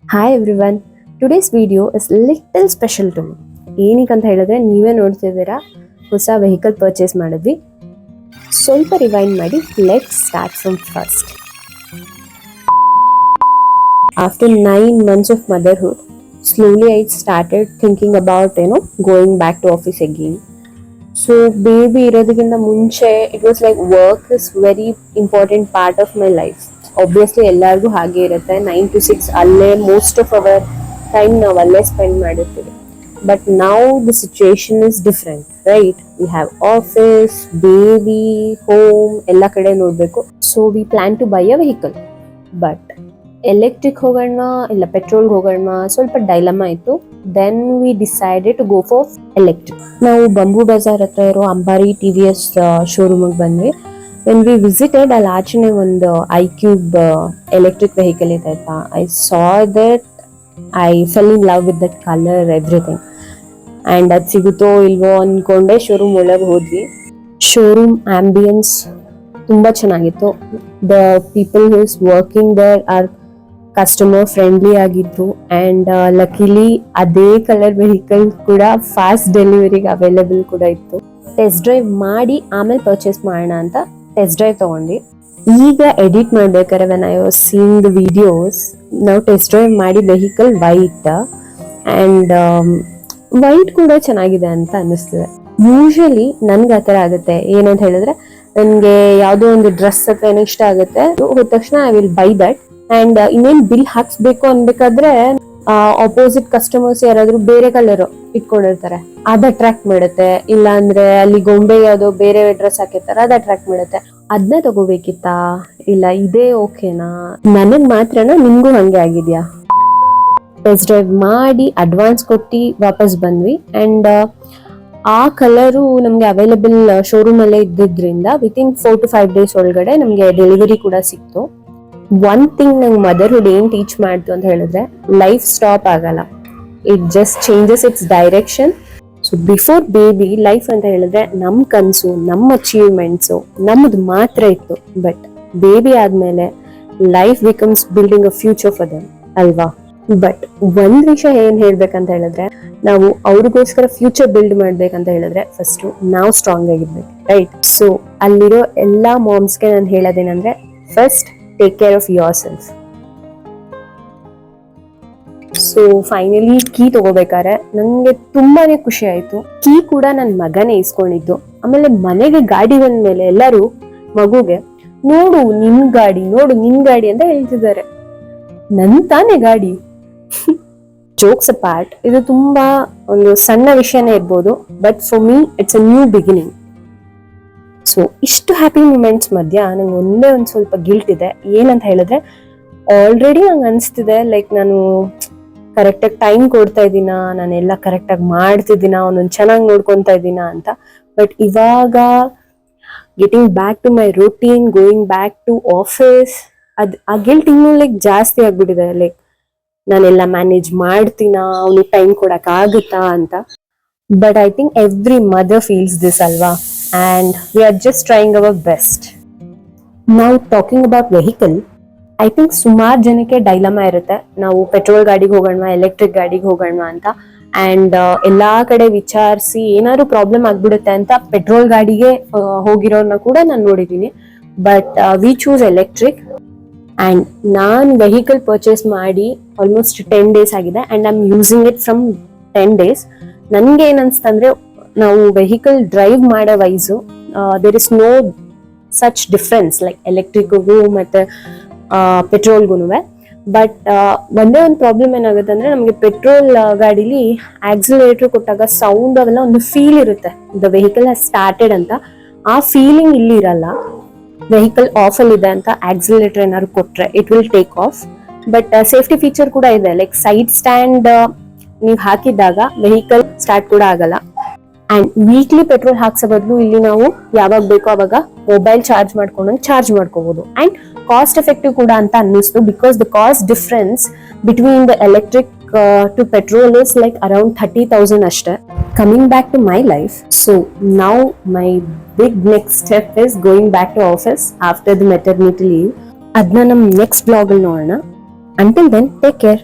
Hi everyone. Today's video is little special to me. ಏನಕ್ಕಂತ ಹೇಳಿದ್ರೆ ನೀವೇ ನೋಡ್ತಿದ್ದೀರಾ ಹೊಸ ವೆಹಿಕಲ್ ಪರ್ಚೇಸ್ ಮಾಡಿದ್ವಿ. ಸ್ವಲ್ಪ ರಿವೈಂಡ್ ಮಾಡಿ let's start from first. After 9 months of motherhood, slowly I started thinking about going back to office again. So baby ಇರೋದಕ್ಕಿಂತ ಮುಂಚೆ it was like work is very important part of my life. Obviously ಎಲ್ಲರಿಗೂ ಹಾಗೆ ಇರುತ್ತೆ 9 to 6 ಅಲ್ಲೇ most of our time ನಾವು ಅಲ್ಲೇ spend ಮಾಡಿರ್ತೀವಿ. But now the situation is different, right? We have office, baby, home ಎಲ್ಲ ಕಡೆ ನೋಡಬೇಕು. So we plan to buy a vehicle. But electric ಹೋಗೋಣ ಇಲ್ಲ ಪೆಟ್ರೋಲ್ಗೆ ಹೋಗೋಣ, ಸ್ವಲ್ಪ ಡೈಲಮಾ ಇತ್ತು. Then we decided to go for electric. ನಾವು ಬಂಬೂ ಬಜಾರ್ ಹತ್ರ ಇರೋ ಅಂಬಾರಿ TVS ಶೋರೂಮಿಗೆ ಬಂದ್ವಿ. ವೆನ್ ವಿ ವಿಸಿಟೆಡ್ ಅಲ್ಲಿ ಆಚೆನೆ ಒಂದು iQube ಎಲೆಕ್ಟ್ರಿಕ್ ವೆಹಿಕಲ್ ಇದೆ ಆಯ್ತಾ. I saw that, I fell in love with that colour, everything. And ಅದು ಸಿಗುತ್ತೋ ಇಲ್ವೋ ಅಂದ್ಕೊಂಡೆ ಶೋರೂಮ್ ಒಳಗೆ ಹೋದ್ವಿ. ಶೋರೂಮ್ ಆಂಬಿಯನ್ಸ್ ತುಂಬ ಚೆನ್ನಾಗಿತ್ತು. The people who is working there are customer friendly ಆಗಿದ್ರು. ಆ್ಯಂಡ್ ಲಕಿಲಿ ಅದೇ ಕಲರ್ ವೆಹಿಕಲ್ ಕೂಡ ಫಾಸ್ಟ್ ಡೆಲಿವರಿಗೆ ಅವೈಲೇಬಲ್ ಕೂಡ ಇತ್ತು. ಟೆಸ್ಟ್ ಡ್ರೈವ್ ಮಾಡಿ ಆಮೇಲೆ ಪರ್ಚೇಸ್ ಮಾಡೋಣ ಅಂತ ಟೆಸ್ಟ್ ಡ್ರೈವ್ ತಗೊಂಡ್ವಿ. ಈಗ ಎಡಿಟ್ ಮಾಡ್ಬೇಕಾದ್ರೆ when I was seeing the videos, ನಾವು ಟೆಸ್ಟ್ ಡ್ರೈವ್ ಮಾಡಿ ವೆಹಿಕಲ್ ವೈಟ್, ಆ್ಯಂಡ್ ವೈಟ್ ಕೂಡ ಚೆನ್ನಾಗಿದೆ ಅಂತ ಅನ್ನಿಸ್ತಿದೆ. ಯೂಶಲಿ ನನ್ಗೆ ಆ ಥರ ಆಗುತ್ತೆ. ಏನಂತ ಹೇಳಿದ್ರೆ ನನಗೆ ಯಾವುದೋ ಒಂದು ಡ್ರೆಸ್ ಅಥವಾ ಏನೋ ಇಷ್ಟ ಆಗುತ್ತೆ, ಹೋದ ತಕ್ಷಣ I will buy that. And ಇನ್ನೇನು ಬಿಲ್ ಹಾಕ್ಸ್ಬೇಕು ಅನ್ಬೇಕಾದ್ರೆ ಆಪೋಸಿಟ್ ಕಸ್ಟಮರ್ಸ್ ಯಾರಾದ್ರೂ ಬೇರೆ ಕಲರ್ ಇಟ್ಕೊಂಡಿರ್ತಾರೆ, ಅದು ಅಟ್ರಾಕ್ಟ್ ಮಾಡುತ್ತೆ. ಇಲ್ಲ ಅಂದ್ರೆ ಅಲ್ಲಿ ಗೊಂಬೆ ಯಾವ್ದೋ ಬೇರೆ ಡ್ರೆಸ್ ಹಾಕಿರ್ತಾರೆ, ಅದು ಅಟ್ರಾಕ್ಟ್ ಮಾಡುತ್ತೆ. ಅದನ್ನ ತಗೋಬೇಕಿತ್ತಾ ಇಲ್ಲ ಇದೇ ಓಕೆನಾ? ನನಗ್ ಮಾತ್ರನಾ ನಿಮ್ಗೂ ಹಂಗೆ ಆಗಿದ್ಯಾ? ಟೆಸ್ಟ್ ಡ್ರೈವ್ ಮಾಡಿ ಅಡ್ವಾನ್ಸ್ ಕೊಟ್ಟು ವಾಪಸ್ ಬಂದ್ವಿ. ಅಂಡ್ ಆ ಕಲರು ನಮ್ಗೆ ಅವೈಲೇಬಲ್ ಶೋರೂಮ್ ಅಲ್ಲೇ ಇದ್ದಿದ್ರಿಂದ ವಿತಿನ್ 4 to 5 days ಒಳಗಡೆ ನಮ್ಗೆ ಡೆಲಿವರಿ ಕೂಡ ಸಿಕ್ತು. ಒನ್ ಥಿಂಗ್ ನಂಗೆ ಮದರ್ಹುಡ್ ಏನ್ ಟೀಚ್ ಮಾಡ್ತು ಅಂತ ಹೇಳಿದ್ರೆ, ಲೈಫ್ ಸ್ಟಾಪ್ ಆಗಲ್ಲ, it just changes it's direction. So before baby life ಅಂತ ಹೇಳಿದ್ರೆ ನಮ್ಮ ಕನಸು, ನಮ್ಮ ಅಚೀವ್ಮೆಂಟ್ಸು ನಮ್ಮದು ಮಾತ್ರ ಇತ್ತು. ಬಟ್ ಬೇಬಿ ಆದ್ಮೇಲೆ life becomes building a future for them, ಅಲ್ವಾ? ಬಟ್ ಒಂದ್ ವಿಷಯ ಏನ್ ಹೇಳ್ಬೇಕಂತ ಹೇಳಿದ್ರೆ, ನಾವು ಅವ್ರಿಗೋಸ್ಕರ ಫ್ಯೂಚರ್ ಬಿಲ್ಡ್ ಮಾಡ್ಬೇಕಂತ ಹೇಳಿದ್ರೆ ಫಸ್ಟ್ ನಾವು ಸ್ಟ್ರಾಂಗ್ ಆಗಿರ್ಬೇಕು, ರೈಟ್? ಸೊ ಅಲ್ಲಿರೋ ಎಲ್ಲಾ ಮಾಮ್ಸ್ಗೆ ನಾನು ಹೇಳೋದೇನಂದ್ರೆ, first take care of yourself. So finally ಕೀ ತಗೋಬೇಕಾದ್ರೆ ನಂಗೆ ತುಂಬಾನೇ ಖುಷಿ ಆಯ್ತು. ಕೀ ಕೂಡ ನನ್ನ ಮಗನೇ ಇಸ್ಕೊಂಡಿದ್ದು. ಆಮೇಲೆ ಮನೆಗೆ ಗಾಡಿ ಬಂದ್ಮೇಲೆ ಎಲ್ಲರೂ ಮಗುಗೆ ನೋಡು ನಿನ್ ಗಾಡಿ, ನೋಡು ನಿನ್ ಗಾಡಿ ಅಂತ ಹೇಳ್ತಿದ್ದಾರೆ. ನನ್ ತಾನೇ ಗಾಡಿ. ಜೋಕ್ಸ್ ಅಪಾರ್ಟ್, ಇದು ತುಂಬಾ ಒಂದು ಸಣ್ಣ ವಿಷಯನೇ ಇರ್ಬೋದು, but for me it's a new beginning. So ಇಷ್ಟು ಹ್ಯಾಪಿ ಮೂಮೆಂಟ್ಸ್ ಮಧ್ಯ ನಂಗೆ ಒಂದೇ ಒಂದು ಸ್ವಲ್ಪ ಗಿಲ್ಟ್ ಇದೆ. ಏನಂತ ಹೇಳಿದ್ರೆ, ಆಲ್ರೆಡಿ ನಂಗೆ ಅನಿಸ್ತಿದೆ ಲೈಕ್ ನಾನು ಕರೆಕ್ಟಾಗಿ ಟೈಮ್ ಕೊಡ್ತಾ ಇದ್ದೀನ, ನಾನೆಲ್ಲ ಕರೆಕ್ಟಾಗಿ ಮಾಡ್ತಿದ್ದೀನ, ಅವನೊಂದು ಚೆನ್ನಾಗಿ ನೋಡ್ಕೊತಾ ಇದ್ದೀನ ಅಂತ. ಬಟ್ ಇವಾಗ getting back to my routine, going back to office, ಆ ಗಿಲ್ಟ್ ಇನ್ನೂ ಲೈಕ್ ಜಾಸ್ತಿ ಆಗ್ಬಿಟ್ಟಿದೆ. ಲೈಕ್ ನಾನೆಲ್ಲ ಮ್ಯಾನೇಜ್ ಮಾಡ್ತೀನ, ಅವನಿಗೆ ಟೈಮ್ ಕೊಡಕ್ ಆಗುತ್ತಾ ಅಂತ. But I think every mother feels this, ಅಲ್ವಾ? And we are just trying our best. Now talking about vehicle, I think ಸುಮಾರು ಜನಕ್ಕೆ ಡೈಲಮಾ ಇರುತ್ತೆ, ನಾವು ಪೆಟ್ರೋಲ್ ಗಾಡಿಗೆ ಹೋಗೋಣ ಎಲೆಕ್ಟ್ರಿಕ್ ಗಾಡಿಗೆ ಹೋಗೋಣ ಅಂತ. ಅಂಡ್ ಎಲ್ಲಾ ಕಡೆ ವಿಚಾರಿಸಿ ಏನಾದ್ರು ಪ್ರಾಬ್ಲಮ್ ಆಗ್ಬಿಡುತ್ತೆ ಅಂತ ಪೆಟ್ರೋಲ್ ಗಾಡಿಗೆ ಹೋಗಿರೋರ್ನ ಕೂಡ ನಾನು ನೋಡಿದ್ದೀನಿ. But we choose electric. And ನಾನ್ ವೆಹಿಕಲ್ ಪರ್ಚೇಸ್ ಮಾಡಿ ಆಲ್ಮೋಸ್ಟ್ 10 days ಆಗಿದೆ, and I am using it from 10 days. ನನ್ಗೆ ಏನ್ ಅನ್ಸ್ತಂದ್ರೆ, ನಾವು ವೆಹಿಕಲ್ ಡ್ರೈವ್ ಮಾಡೋ ವೈಸು there is no such difference like ಎಲೆಕ್ಟ್ರಿಕ್ಗೂ ಮತ್ತೆ ಪೆಟ್ರೋಲ್ಗೂ. ಬಟ್ ಒಂದೇ ಒಂದು ಪ್ರಾಬ್ಲಮ್ ಏನಾಗುತ್ತೆ ಅಂದ್ರೆ, ನಮಗೆ ಪೆಟ್ರೋಲ್ ಗಾಡಿಲಿ ಆಕ್ಸಿಲರೇಟರ್ ಕೊಟ್ಟಾಗ ಸೌಂಡ್ ಅವೆಲ್ಲ ಒಂದು ಫೀಲ್ ಇರುತ್ತೆ, ದ ವೆಹಿಕಲ್ ಹ್ಯಾಸ್ ಸ್ಟಾರ್ಟೆಡ್ ಅಂತ. ಆ ಫೀಲಿಂಗ್ ಇಲ್ಲಿ ಇರಲ್ಲ. ವೆಹಿಕಲ್ ಆಫ್ ಅಲ್ಲಿ ಇದೆ ಅಂತ ಆಕ್ಸಿಲರೇಟರ್ ಏನಾದ್ರು ಕೊಟ್ರೆ it will take off. But safety feature ಕೂಡ ಇದೆ, ಲೈಕ್ ಸೈಡ್ ಸ್ಟ್ಯಾಂಡ್ ನೀವು ಹಾಕಿದಾಗ ವೆಹಿಕಲ್ ಸ್ಟಾರ್ಟ್ ಕೂಡ ಆಗಲ್ಲ. ಅಂಡ್ ವೀಕ್ಲಿ ಪೆಟ್ರೋಲ್ ಹಾಕ್ಸೋ ಬದಲು ಇಲ್ಲಿ ನಾವು ಯಾವಾಗ ಬೇಕೋ ಅವಾಗ ಮೊಬೈಲ್ ಚಾರ್ಜ್ ಮಾಡ್ಕೊಂಡು ಚಾರ್ಜ್ ಮಾಡ್ಕೋಬಹುದು. ಅಂಡ್ ಕಾಸ್ಟ್ ಎಫೆಕ್ಟಿವ್ ಕೂಡ ಅಂತ ಅನ್ನಿಸ್ತು, because the cost difference between the electric to petrol is like around 30,000 ಅಷ್ಟೇ. Coming back to my life, so now my big next step is going back to office after the maternity leave. ಅದನ್ನ ನಮ್ಮ next blog ಅಲ್ಲಿ ನೋಡೋಣ. Until then take care.